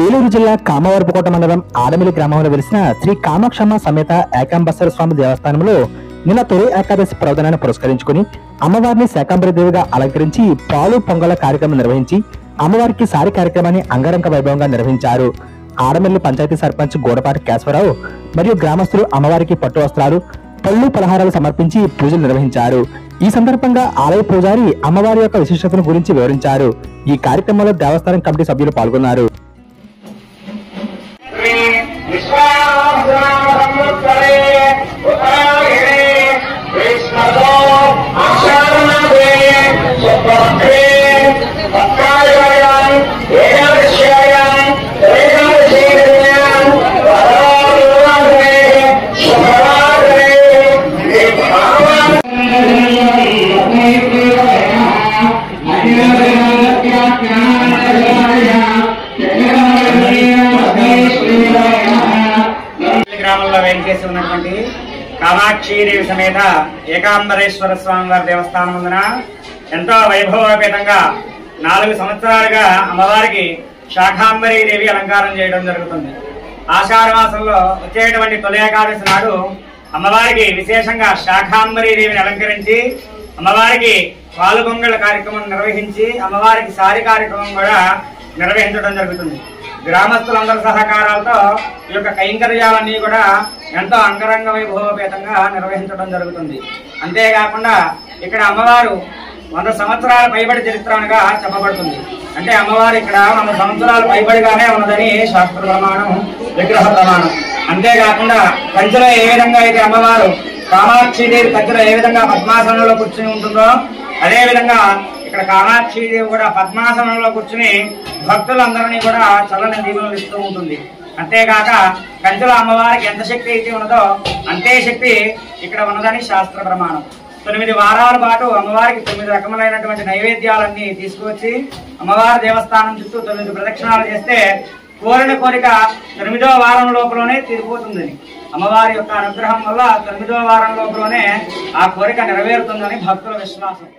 ఏలూరు జిల్లా కామవరపుకోట మండలం ఆడమిలి గ్రామంలో వెలిసిన శ్రీ కామాక్షమ్మ సమేత ఏకాంబేశ్వర స్వామి దేవస్థానంలో నిన్న తొలి ఏకాదశి పర్వదినాన్ని పురస్కరించుకుని అమ్మవారిని శాకంబరి దేవిగా అలంకరించి పాలు పొంగల కార్యక్రమం నిర్వహించి అమ్మవారికి సారి కార్యక్రమాన్ని అంగరంగ వైభవంగా నిర్వహించారు. ఆడమిల్లి పంచాయతీ సర్పంచ్ గోడపాటి కేశవరావు మరియు గ్రామస్తులు అమ్మవారికి పట్టు వస్త్రాలు, పళ్ళు పలహారాలు సమర్పించి పూజలు నిర్వహించారు. ఈ సందర్భంగా ఆలయ పూజారి అమ్మవారి యొక్క విశిష్టతను గురించి వివరించారు. ఈ కార్యక్రమంలో దేవస్థానం కమిటీ సభ్యులు పాల్గొన్నారు. గ్రామంలో వేంచేసి ఉన్నటువంటి కామాక్షీదేవి సమేత ఏకాంబరేశ్వర స్వామి వారి దేవస్థానం ముందున ఎంతో వైభవోపేతంగా 4 సంవత్సరాలుగా అమ్మవారికి శాకాంబరీదేవి అలంకారం చేయడం జరుగుతుంది. ఆషాఢ మాసంలో వచ్చేటువంటి తొలి ఏకాదశి నాడు అమ్మవారికి విశేషంగా శాకాంబరీదేవిని అలంకరించి అమ్మవారికి పాలు పొంగళ్ళ కార్యక్రమం నిర్వహించి అమ్మవారికి సారి కార్యక్రమం కూడా నిర్వహించడం జరుగుతుంది. గ్రామస్తులందరి సహకారాలతో ఈ యొక్క కైంకర్యాలన్నీ కూడా ఎంతో అంగరంగ వైభవపేతంగా నిర్వహించడం జరుగుతుంది. అంతేకాకుండా ఇక్కడ అమ్మవారు 100 సంవత్సరాల పైబడి చరిత్రగా చెప్పబడుతుంది. అంటే అమ్మవారు ఇక్కడ 100 సంవత్సరాలు పైబడిగానే ఉన్నదని శాస్త్ర ప్రమాణం, విగ్రహ ప్రమాణం. అంతేకాకుండా కంచెలో ఏ విధంగా అయితే అమ్మవారు కామాక్షీదేవి కంచెలో ఏ విధంగా పద్మాసనంలో కూర్చుని ఉంటుందో అదే విధంగా ఇక్కడ కామాక్షీదేవి కూడా పద్మాసనంలో కూర్చుని భక్తులందరినీ కూడా చల్లని దీవెనలు ఇస్తూ ఉంటుంది. అంతేకాక కంచెలో అమ్మవారికి ఎంత శక్తి అయితే ఉన్నదో అంతే శక్తి ఇక్కడ ఉన్నదని శాస్త్ర ప్రమాణం. 9 వారాల పాటు అమ్మవారికి 9 రకములైనటువంటి నైవేద్యాలన్నీ తీసుకువచ్చి అమ్మవారి దేవస్థానం చుట్టూ 9 ప్రదక్షిణాలు చేస్తే కోరిన కోరిక 9వ వారం లోపలనే తీరిపోతుందని, అమ్మవారి యొక్క అనుగ్రహం వల్ల 9వ వారం లోపలనే ఆ కోరిక నెరవేరుతుందని భక్తుల విశ్వాసం.